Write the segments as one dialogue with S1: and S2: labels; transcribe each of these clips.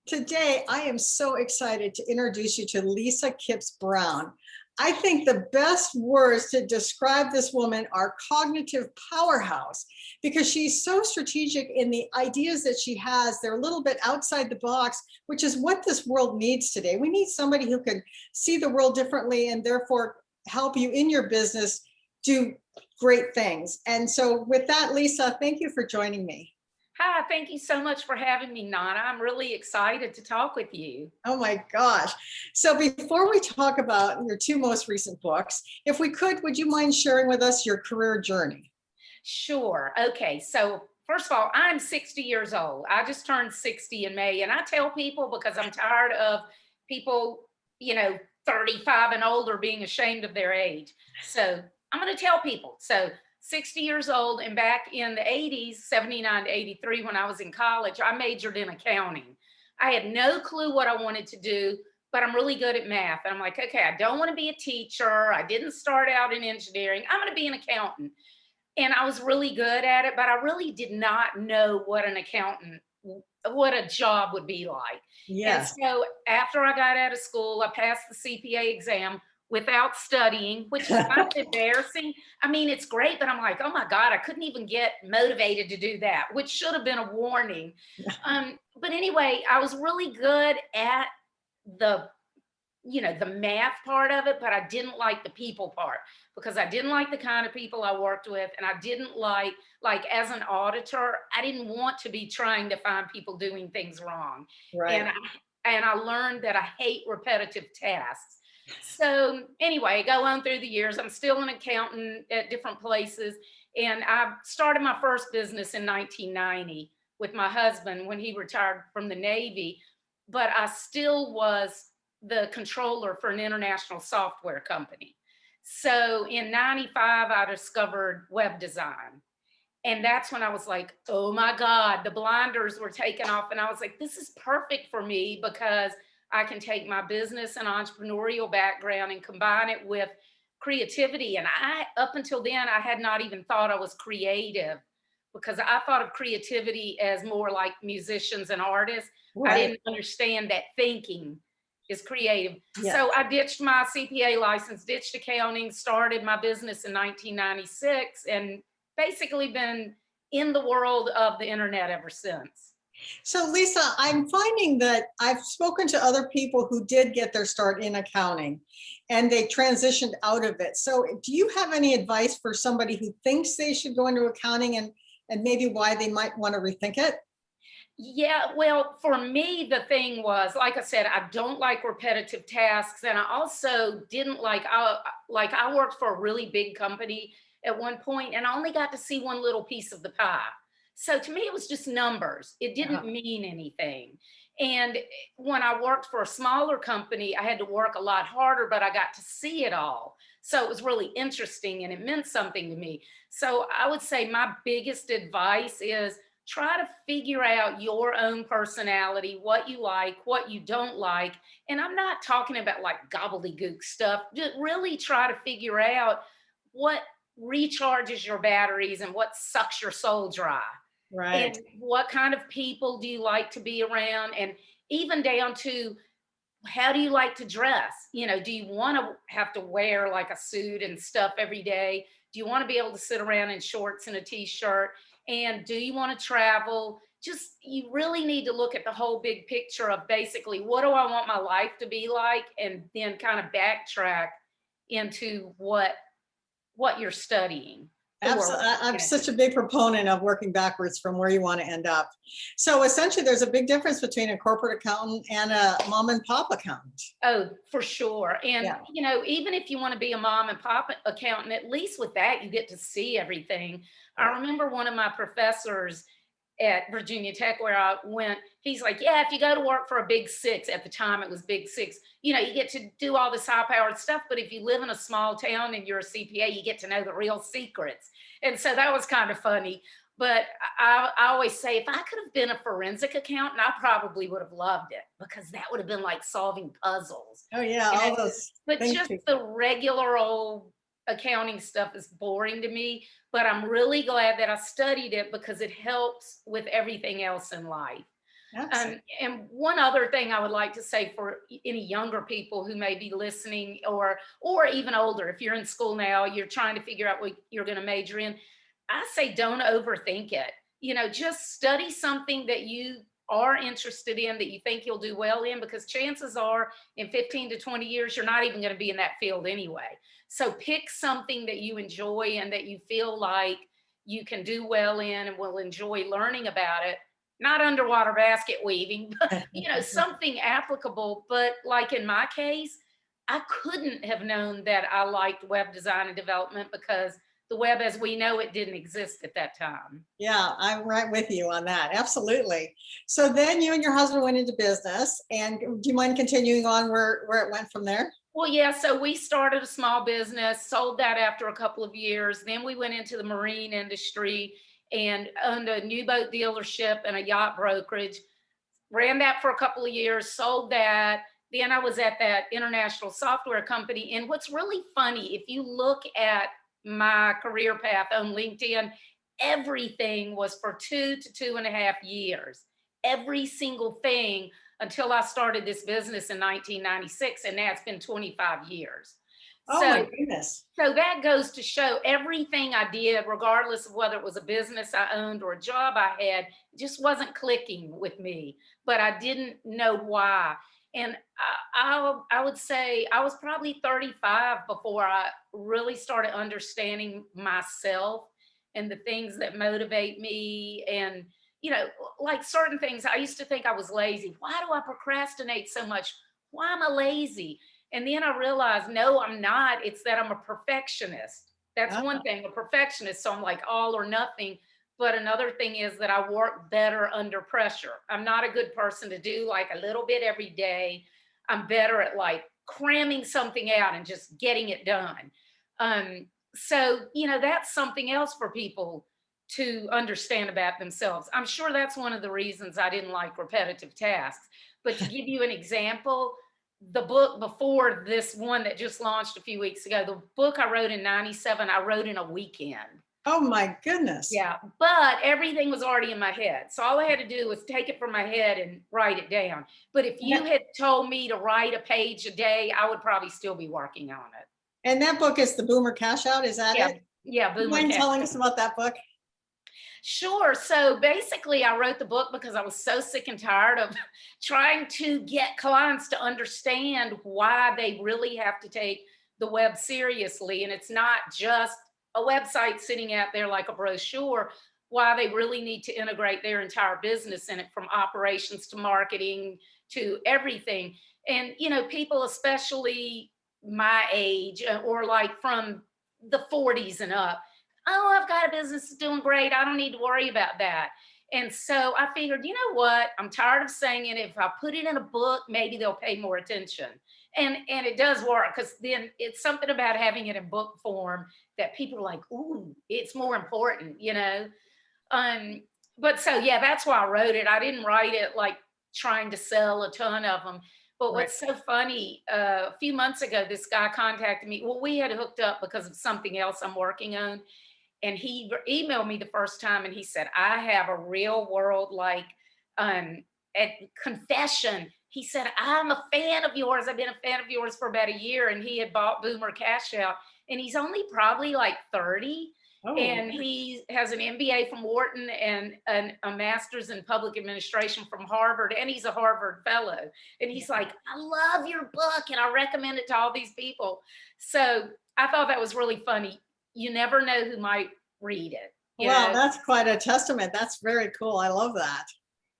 S1: Today, I am so excited to introduce you to Lisa Kipps Brown. I think the best words to describe this woman are cognitive powerhouse, because she's so strategic in the ideas that she has. They're a little bit outside the box, which is what this world needs today. We need somebody who can see the world differently and therefore help you in your business do great things. And so with that, Lisa, thank you for joining me.
S2: Hi, thank you so much for having me, Nana. I'm really excited to talk with you.
S1: Oh my gosh. So before we talk about your two most recent books, if we could, would you mind sharing with us your career journey?
S2: Sure. Okay. So, first of all, I'm 60 years old. I just turned 60 in May. And I tell people because I'm tired of people, 35 and older being ashamed of their age. So, I'm going to tell people. So, 60 years old, and back in the 80s, 79 to 83, when I was in college, I majored in accounting. I had no clue what I wanted to do, but I'm really good at math. And I'm like, okay, I don't want to be a teacher. I didn't start out in engineering. I'm going to be an accountant. And I was really good at it, but I really did not know what an accountant, what a job would be like. And
S1: Yes.
S2: so after I got out of school, I passed the CPA exam without studying, which is kind of embarrassing. I mean, it's great, but I'm like, oh my God, I couldn't even get motivated to do that, which should have been a warning. But anyway, I was really good at the the math part of it, but I didn't like the people part because I didn't like the kind of people I worked with. And I didn't like as an auditor, I didn't want to be trying to find people doing things wrong. And
S1: Right.
S2: I learned that I hate repetitive tasks. So anyway, go on through the years. I'm still an accountant at different places. And I started my first business in 1990 with my husband when he retired from the Navy. But I still was the controller for an international software company. So in 95, I discovered web design. And that's when I was like, oh my God, the blinders were taken off. And I was like, this is perfect for me because I can take my business and entrepreneurial background and combine it with creativity. And up until then, I had not even thought I was creative because I thought of creativity as more like musicians and artists. I
S1: Right.
S2: didn't understand that thinking is creative.
S1: Yeah.
S2: So I ditched my CPA license, ditched accounting, started my business in 1996, and basically been in the world of the internet ever since.
S1: So Lisa, I'm finding that I've spoken to other people who did get their start in accounting and they transitioned out of it. So do you have any advice for somebody who thinks they should go into accounting and maybe why they might want to rethink it?
S2: Yeah, well, for me, the thing was, like I said, I don't like repetitive tasks, and I also didn't like I worked for a really big company at one point, and I only got to see one little piece of the pie. So to me, it was just numbers. It didn't mean anything. And when I worked for a smaller company, I had to work a lot harder, but I got to see it all. So it was really interesting, and it meant something to me. So I would say my biggest advice is try to figure out your own personality, what you like, what you don't like. And I'm not talking about like gobbledygook stuff. Just really try to figure out what recharges your batteries and what sucks your soul dry.
S1: Right.
S2: And what kind of people do you like to be around? And even down to how do you like to dress? Do you want to have to wear like a suit and stuff every day? Do you want to be able to sit around in shorts and a t-shirt? And do you want to travel? Just you really need to look at the whole big picture of basically what do I want my life to be like, and then kind of backtrack into what you're studying for.
S1: Absolutely. I'm such a big proponent of working backwards from where you want to end up. So essentially, there's a big difference between a corporate accountant and a mom and pop accountant.
S2: Oh, for sure. And,
S1: Yeah.
S2: even if you want to be a mom and pop accountant, at least with that, you get to see everything. I
S1: Right.
S2: remember one of my professors at Virginia Tech where I went, he's like, yeah, if you go to work for a big six, at the time it was big six, you get to do all this high powered stuff. But if you live in a small town and you're a CPA, you get to know the real secrets. And so that was kind of funny. But I always say, if I could have been a forensic accountant, I probably would have loved it because that would have been like solving puzzles.
S1: Oh yeah,
S2: You know,
S1: all those
S2: but
S1: things.
S2: just the regular old accounting stuff is boring to me. But I'm really glad that I studied it because it helps with everything else in life.
S1: Excellent.
S2: And one other thing I would like to say for any younger people who may be listening, or even older, if you're in school now, you're trying to figure out what you're going to major in, I say don't overthink it. Just study something that you are interested in, that you think you'll do well in, because chances are in 15 to 20 years, you're not even going to be in that field anyway. So pick something that you enjoy and that you feel like you can do well in and will enjoy learning about it. Not underwater basket weaving, but something applicable. But like in my case, I couldn't have known that I liked web design and development, because the web as we know it didn't exist at that time.
S1: Yeah, I'm right with you on that. Absolutely. So then you and your husband went into business, and do you mind continuing on where it went from there?
S2: Well, yeah, so we started a small business, sold that after a couple of years. Then we went into the marine industry and owned a new boat dealership and a yacht brokerage. Ran that for a couple of years, sold that. Then I was at that international software company. And what's really funny, if you look at my career path on LinkedIn, everything was for 2 to 2.5 years. Every single thing, until I started this business in 1996, and now it's been 25 years.
S1: Oh my goodness.
S2: So that goes to show everything I did, regardless of whether it was a business I owned or a job I had, just wasn't clicking with me, but I didn't know why. And I would say I was probably 35 before I really started understanding myself and the things that motivate me. And, like certain things, I used to think I was lazy. Why do I procrastinate so much? Why am I lazy? And then I realized, no, I'm not. It's that I'm a perfectionist. That's one thing, a perfectionist. So I'm like all or nothing. But another thing is that I work better under pressure. I'm not a good person to do like a little bit every day. I'm better at like cramming something out and just getting it done. So, that's something else for people to understand about themselves. I'm sure that's one of the reasons I didn't like repetitive tasks. But to give you an example, the book before this one that just launched a few weeks ago, the book I wrote in 97, I wrote in a weekend.
S1: Oh my goodness.
S2: Yeah, but everything was already in my head. So all I had to do was take it from my head and write it down. But if you had told me to write a page a day, I would probably still be working on it.
S1: And that book is The Boomer Cash Out, is that it?
S2: Yeah,
S1: Do you mind telling us about that book?
S2: Sure. So basically, I wrote the book because I was so sick and tired of trying to get clients to understand why they really have to take the web seriously. And it's not just a website sitting out there like a brochure, why they really need to integrate their entire business in it, from operations to marketing to everything. And, people, especially my age, or like from the 40s and up, oh, I've got a business that's doing great. I don't need to worry about that. And so I figured, you know what? I'm tired of saying it. If I put it in a book, maybe they'll pay more attention. And it does work, because then it's something about having it in book form that people are like, ooh, it's more important, But so, yeah, that's why I wrote it. I didn't write it like trying to sell a ton of them. But what's so funny, a few months ago, this guy contacted me. Well, we had hooked up because of something else I'm working on. And he emailed me the first time and he said, I have a real world confession. He said, I'm a fan of yours. I've been a fan of yours for about a year. And he had bought Boomer Cash Out. And he's only probably like 30. Oh. And he has an MBA from Wharton and a master's in public administration from Harvard. And he's a Harvard fellow. And he's like, I love your book and I recommend it to all these people. So I thought that was really funny. You never know who might read it.
S1: Wow, that's quite a testament. That's very cool. I love that.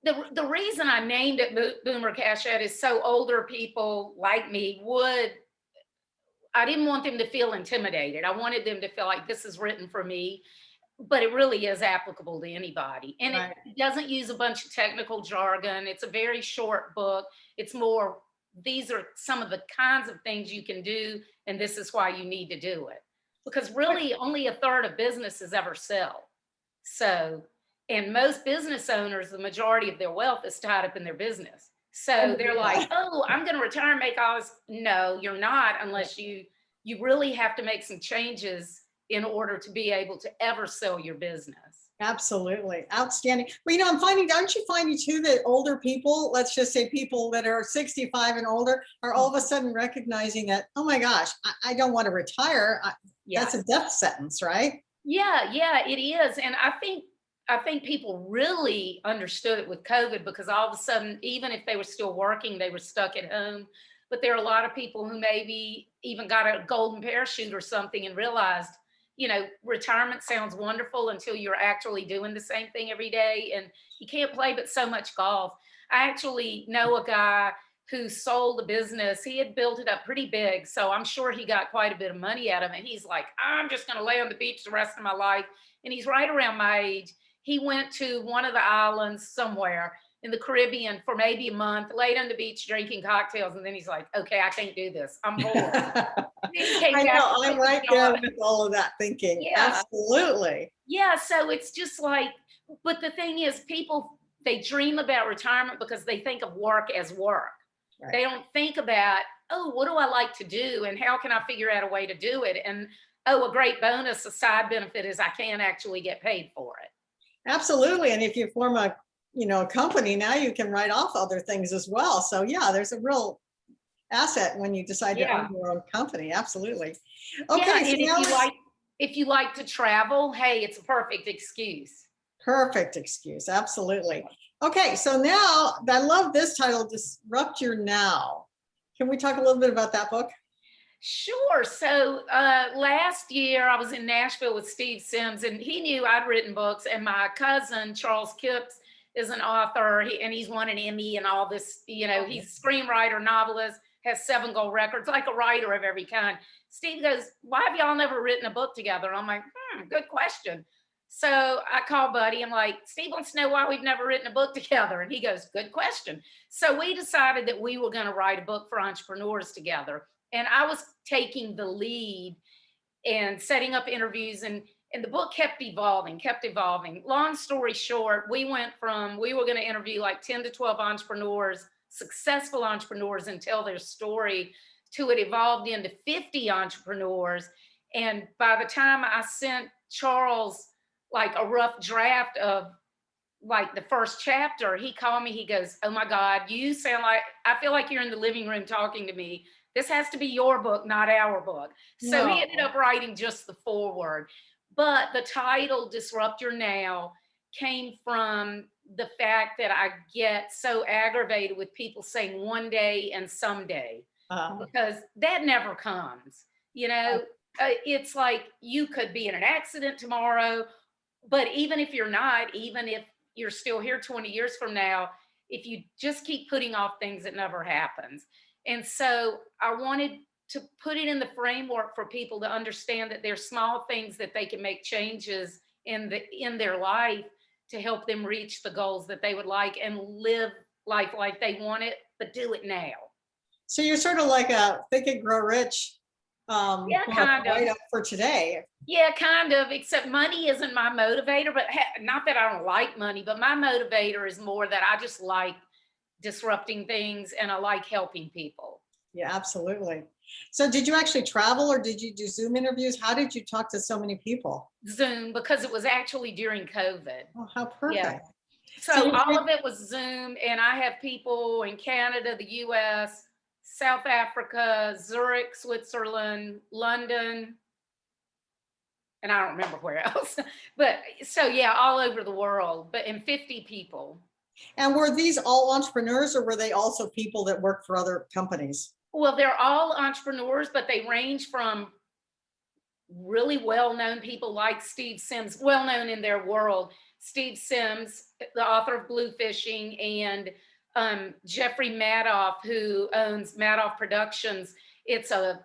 S2: The reason I named it Boomer Cash Out is so older people like me I didn't want them to feel intimidated. I wanted them to feel like this is written for me, but it really is applicable to anybody. And it doesn't use a bunch of technical jargon. It's a very short book. It's more, these are some of the kinds of things you can do, and this is why you need to do it. Because really only a third of businesses ever sell. So, and most business owners, the majority of their wealth is tied up in their business. So they're like, oh, I'm going to retire and make all this. No, you're not, unless you really have to make some changes in order to be able to ever sell your business.
S1: Absolutely. Outstanding. Well, I'm finding, aren't you finding too that older people, let's just say people that are 65 and older, are all of a sudden recognizing that, oh my gosh, I don't want to retire.
S2: Yeah.
S1: That's a death sentence, right?
S2: Yeah, it is. And I think people really understood it with COVID, because all of a sudden, even if they were still working, they were stuck at home. But there are a lot of people who maybe even got a golden parachute or something and realized, retirement sounds wonderful until you're actually doing the same thing every day. And you can't play but so much golf. I actually know a guy who sold a business. He had built it up pretty big, so I'm sure he got quite a bit of money out of it. He's like, I'm just going to lay on the beach the rest of my life. And he's right around my age. He went to one of the islands somewhere in the Caribbean for maybe a month, laid on the beach drinking cocktails, and then he's like, okay, I can't do this. I'm bored.
S1: I know, I'm right there with all of that thinking.
S2: Yeah.
S1: Absolutely.
S2: Yeah, so it's just like, but the thing is, people, they dream about retirement because they think of work as work.
S1: Right.
S2: They don't think about, oh, what do I like to do and how can I figure out a way to do it? And oh, a great bonus, a side benefit is I can actually get paid for it.
S1: Absolutely. And if you form a company, now you can write off other things as well. So yeah, there's a real asset when you decide to own your own company. Absolutely. Okay.
S2: Yeah,
S1: so
S2: and if you like to travel, hey, it's a perfect excuse.
S1: Perfect excuse. Absolutely. Okay. So now I love this title, Disrupt Your Now. Can we talk a little bit about that book?
S2: Sure. So last year I was in Nashville with Steve Sims, and he knew I'd written books. And my cousin, Charles Kipps, is an author, and he's won an Emmy and all this. He's a screenwriter, novelist, has 7 gold records, like a writer of every kind. Steve goes, why have y'all never written a book together? And I'm like, good question. So I call Buddy. I'm like, Steve wants to know why we've never written a book together. And he goes, good question. So we decided that we were going to write a book for entrepreneurs together. And I was taking the lead and setting up interviews, and the book kept evolving. Long story short, we were going to interview like 10 to 12 entrepreneurs, successful entrepreneurs, and tell their story, to it evolved into 50 entrepreneurs. And by the time I sent Charles like a rough draft of like the first chapter, he called me, he goes, oh my God, you sound like, I feel like you're in the living room talking to me. This has to be your book, not our book. So he ended up writing just the foreword. But the title, Disrupt Your Now, came from the fact that I get so aggravated with people saying one day and someday, because that never comes. It's like you could be in an accident tomorrow, but even if you're not, even if you're still here 20 years from now, if you just keep putting off things, it never happens. And so I wanted to put it in the framework for people to understand that there's small things that they can make changes in their life to help them reach the goals that they would like and live life like they want it, but do it now. So
S1: you're sort of like a Think and Grow Rich
S2: kind of
S1: write up for today.
S2: Yeah, kind of, except money isn't my motivator, but not that I don't like money, but my motivator is more that I just like disrupting things and I like helping people.
S1: Yeah, absolutely. So did you actually travel, or did you do Zoom interviews? How did you talk to so many people?
S2: Zoom, because it was actually during COVID.
S1: Oh, how perfect.
S2: Yeah. So all of it was Zoom, and I have people in Canada, the US, South Africa, Zurich, Switzerland, London, and I don't remember where else. But so yeah, all over the world, but in 50 people.
S1: And were these all entrepreneurs, or were they also people that work for other companies?
S2: Well, they're all entrepreneurs, but they range from really well-known people like Steve Sims, well-known in their world. Steve Sims, the author of Blue Fishing, and Jeffrey Madoff, who owns Madoff Productions. It's the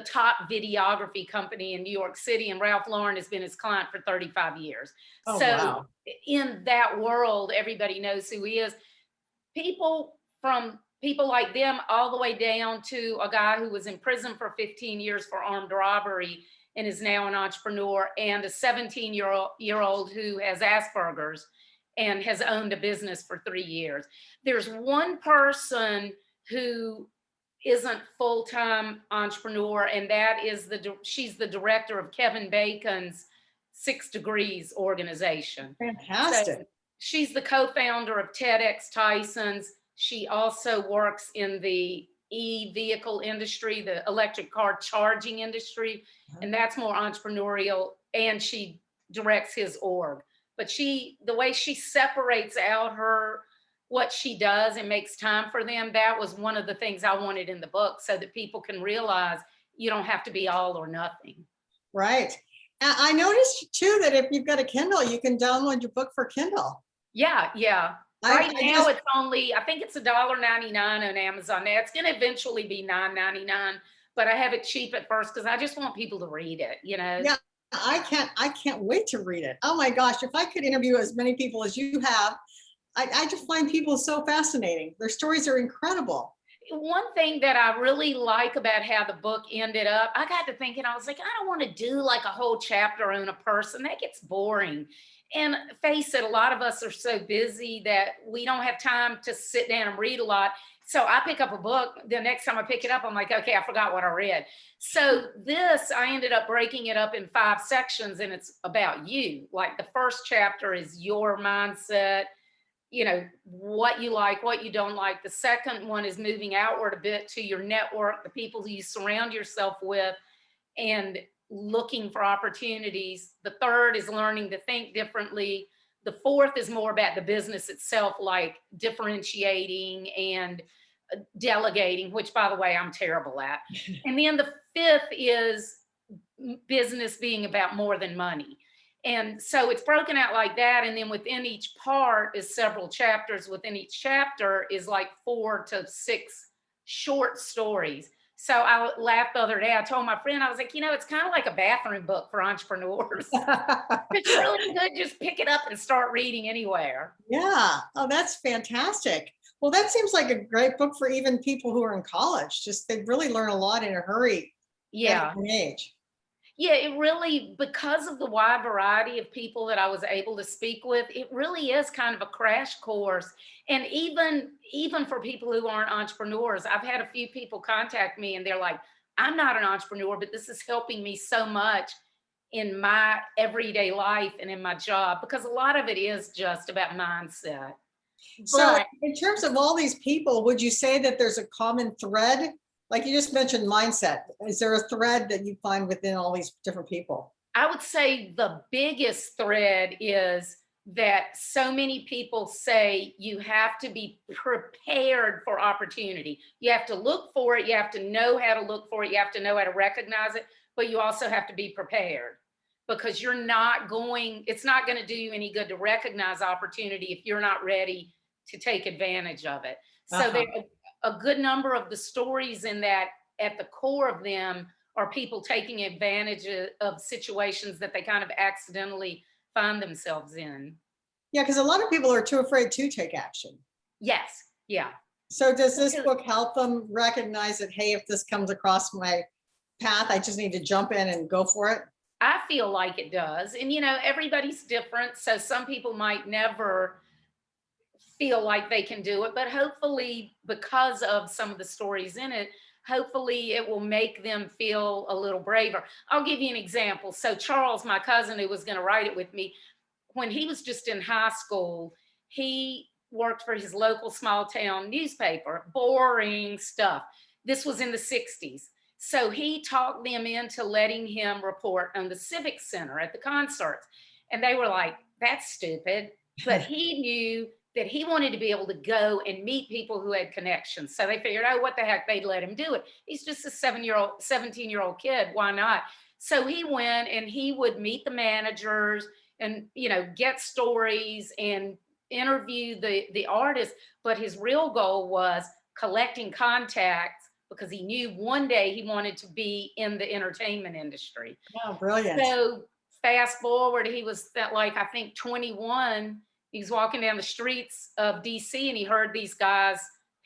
S2: top videography company in New York City, and Ralph Lauren has been his client for 35 years.
S1: Oh,
S2: so
S1: wow.
S2: In that world, everybody knows who he is. From people like them all the way down to a guy who was in prison for 15 years for armed robbery and is now an entrepreneur, and a 17-year-old who has Asperger's and has owned a business for 3 years. There's one person who isn't full-time entrepreneur, and that is she's the director of Kevin Bacon's 6 Degrees organization.
S1: Fantastic.
S2: So she's the co-founder of 𝗘𝗰𝗄𝗃. She also works in the e-vehicle industry, the electric car charging industry, and that's more entrepreneurial, and she directs his org. But the way she separates out what she does and makes time for them, that was one of the things I wanted in the book, so that people can realize you don't have to be all or nothing.
S1: Right. I noticed too that if you've got a Kindle, you can download your book for Kindle.
S2: Yeah, yeah. Right now it's only, I think it's $1.99 on Amazon. Now it's going to eventually be $9.99, but I have it cheap at first because I just want people to read it, you know?
S1: Yeah, I can't wait to read it. Oh my gosh, if I could interview as many people as you have, I just find people so fascinating. Their stories are incredible.
S2: One thing that I really like about how the book ended up, I got to thinking, I was like, I don't want to do like a whole chapter on a person. That gets boring. And face it, a lot of us are so busy that we don't have time to sit down and read a lot. So I pick up a book, the next time I pick it up, I'm like, okay, I forgot what I read. So this, I ended up breaking it up in 5 sections, and it's about you. Like the first chapter is your mindset, you know, what you like, what you don't like. The second one is moving outward a bit to your network, the people you surround yourself with, and looking for opportunities. The third is learning to think differently. The fourth is more about the business itself, like differentiating and delegating, which by the way, I'm terrible at. And then the fifth is business being about more than money. And so it's broken out like that. And then within each part is several chapters. Within each chapter is like 4 to 6 short stories. So I laughed the other day. I told my friend, I was like, you know, it's kind of like a bathroom book for entrepreneurs. It's really good. Just pick it up and start reading anywhere.
S1: Yeah. Oh, that's fantastic. Well, that seems like a great book for even people who are in college. Just they really learn a lot in a hurry.
S2: Yeah.
S1: At an age.
S2: Yeah, it really, because of the wide variety of people that I was able to speak with, it really is kind of a crash course. And even for people who aren't entrepreneurs, I've had a few people contact me and they're like, I'm not an entrepreneur, but this is helping me so much in my everyday life and in my job, because a lot of it is just about mindset.
S1: So
S2: But
S1: in terms of all these people, would you say that there's a common thread? Like you just mentioned mindset. Is there a thread that you find within all these different people?
S2: I would say the biggest thread is that so many people say you have to be prepared for opportunity. You have to look for it. You have to know how to look for it. You have to know how to recognize it, but you also have to be prepared, because it's not going to do you any good to recognize opportunity if you're not ready to take advantage of it. So there a good number of the stories in that, at the core of them, are people taking advantage of situations that they kind of accidentally find themselves in.
S1: Yeah, because a lot of people are too afraid to take action.
S2: Yes, yeah.
S1: So does this book help them recognize that, hey, if this comes across my path, I just need to jump in and go for it?
S2: I feel like it does. And, you know, everybody's different. So some people might never feel like they can do it, but hopefully, because of some of the stories in it, hopefully it will make them feel a little braver. I'll give you an example. So Charles, my cousin who was going to write it with me, when he was just in high school, he worked for his local small town newspaper, boring stuff. This was in the 60s. So he talked them into letting him report on the Civic Center at the concerts. And they were like, that's stupid. But he knew that he wanted to be able to go and meet people who had connections. So they figured, oh, what the heck, they'd let him do it. He's just a 17-year-old kid. Why not? So he went and he would meet the managers and, you know, get stories and interview the artists. But his real goal was collecting contacts, because he knew one day he wanted to be in the entertainment industry.
S1: Oh, brilliant.
S2: So fast forward, he was like, I think 21, he's walking down the streets of DC and he heard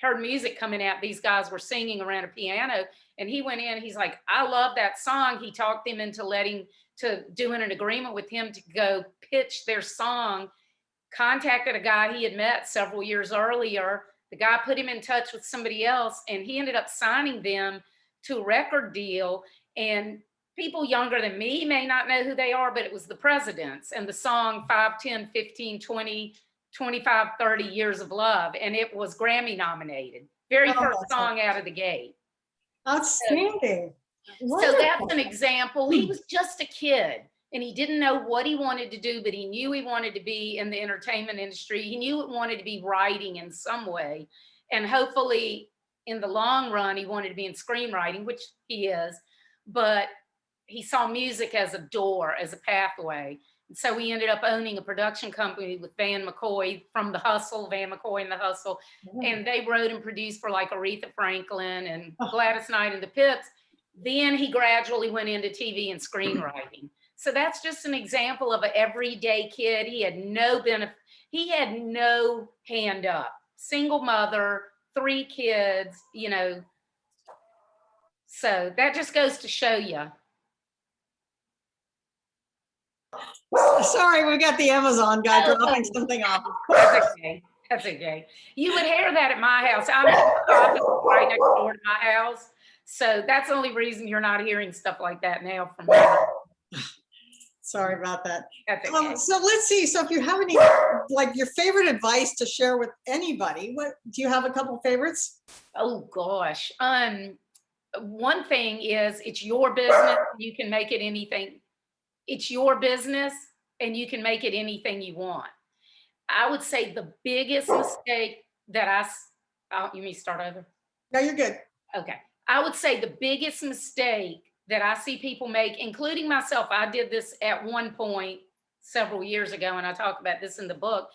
S2: heard music coming out. These guys were singing around a piano, and he went in, he's like, I love that song. He talked them into doing an agreement with him to go pitch their song, contacted a guy he had met several years earlier. The guy put him in touch with somebody else, and he ended up signing them to a record deal. And people younger than me may not know who they are, but it was the Presidents and the song 5, 10, 15, 20, 25, 30 Years of Love. And it was Grammy nominated. Very
S1: Oh,
S2: first
S1: that's
S2: song out of the gate.
S1: outstanding.
S2: So that's an
S1: Wonderful.
S2: example. He was just a kid and he didn't know what he wanted to do, but he knew he wanted to be in the entertainment industry. He knew it wanted to be writing in some way. And hopefully in the long run, he wanted to be in screenwriting, which he is, but he saw music as a door, as a pathway. And so he ended up owning a production company with Van McCoy from The Hustle, Van McCoy and The Hustle. And they wrote and produced for like Aretha Franklin and Gladys Knight and the Pips. Then he gradually went into TV and screenwriting. So that's just an example of an everyday kid. He had no benefit. He had no hand up. Single mother, 3 kids, you know. So that just goes to show you.
S1: Sorry, we got the Amazon guy dropping something off.
S2: That's okay. That's okay. You would hear that at my house. I'm in the office right next door to my house. So that's the only reason you're not hearing stuff like that now from me.
S1: Sorry about that.
S2: That's okay.
S1: So let's see. So if you have any, like your favorite advice to share with anybody, what do you have a couple favorites?
S2: Oh gosh. One thing is it's your business. You can make it anything. It's your business and you can make it anything you want. I would say the biggest mistake that you mean start over?
S1: No, you're good.
S2: Okay. I would say the biggest mistake that I see people make, including myself, I did this at one point several years ago, and I talk about this in the book,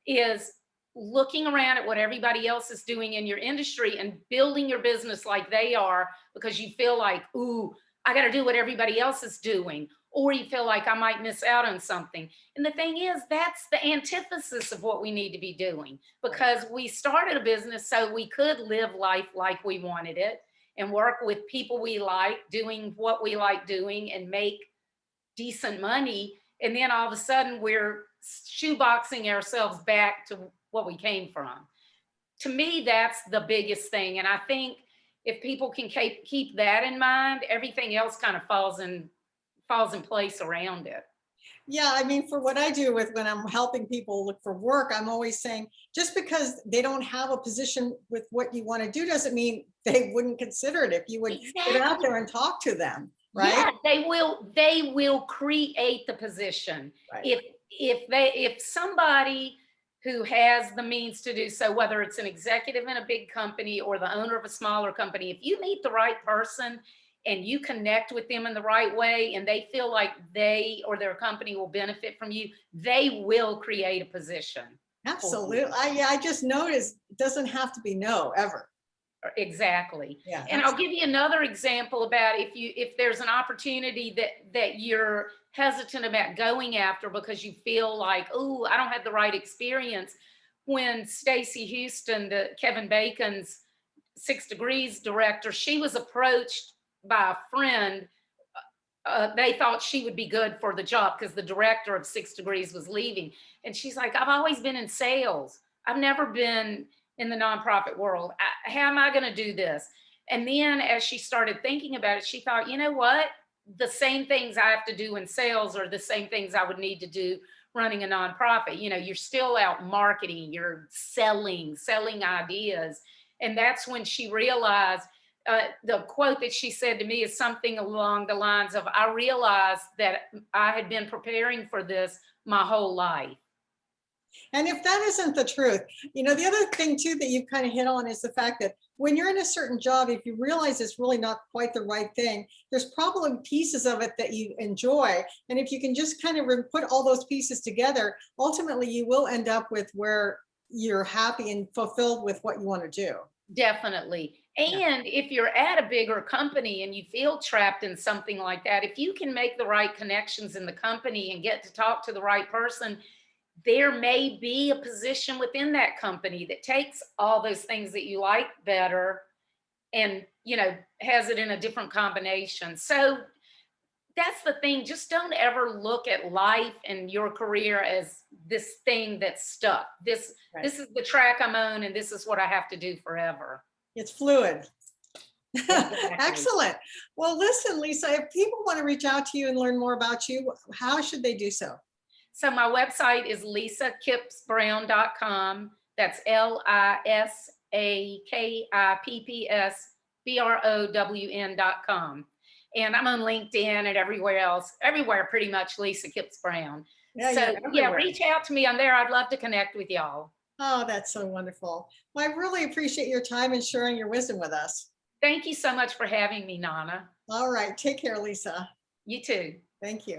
S2: is looking around at what everybody else is doing in your industry and building your business like they are because you feel like, ooh, I got to do what everybody else is doing. Or you feel like I might miss out on something. And the thing is, that's the antithesis of what we need to be doing because we started a business so we could live life like we wanted it and work with people we like, doing what we like doing and make decent money. And then all of a sudden we're shoeboxing ourselves back to what we came from. To me, that's the biggest thing. And I think if people can keep that in mind, everything else kind of falls in place around it.
S1: Yeah, I mean, for what I do with when I'm helping people look for work, I'm always saying just because they don't have a position with what you want to do doesn't mean they wouldn't consider it if you would get out there and talk to them, right?
S2: Yeah, they will create the position. Right. If somebody who has the means to do so, whether it's an executive in a big company or the owner of a smaller company, if you meet the right person and you connect with them in the right way and they feel like they or their company will benefit from you, they will create a position.
S1: Absolutely. I just noticed it doesn't have to be no ever.
S2: Exactly.
S1: Yeah.
S2: And I'll give you another example about if there's an opportunity that you're hesitant about going after because you feel like, oh, I don't have the right experience. When Stacey Houston, the Kevin Bacon's 6 Degrees director, she was approached by a friend. They thought she would be good for the job because the director of 6 Degrees was leaving. And she's like, I've always been in sales. I've never been in the nonprofit world. How am I going to do this? And then as she started thinking about it, she thought, you know what? The same things I have to do in sales are the same things I would need to do running a nonprofit. You know, you're still out marketing, you're selling ideas. And that's when she realized, the quote that she said to me is something along the lines of, I realized that I had been preparing for this my whole life.
S1: And if that isn't the truth, you know, the other thing too that you've kind of hit on is the fact that when you're in a certain job, if you realize it's really not quite the right thing, there's probably pieces of it that you enjoy. And if you can just kind of put all those pieces together, ultimately you will end up with where you're happy and fulfilled with what you want to do.
S2: Definitely. And if you're at a bigger company and you feel trapped in something like that, if you can make the right connections in the company and get to talk to the right person, there may be a position within that company that takes all those things that you like better and, you know, has it in a different combination. So that's the thing. Just don't ever look at life and your career as this thing that's stuck. This is the track I'm on and this is what I have to do forever.
S1: It's fluid.
S2: Exactly.
S1: Excellent. Well, listen, Lisa, if people want to reach out to you and learn more about you, how should they do so?
S2: So my website is lisakippsbrown.com. That's LISAKIPPSBROWN.com. And I'm on LinkedIn and everywhere else, everywhere pretty much Lisa Kipps Brown.
S1: Yeah,
S2: So
S1: you're
S2: yeah,
S1: everywhere.
S2: reach out to me on there. I'd love to connect with y'all.
S1: Oh, that's so wonderful. Well, I really appreciate your time and sharing your wisdom with us.
S2: Thank you so much for having me, Nana.
S1: All right. Take care, Lisa.
S2: You too.
S1: Thank you.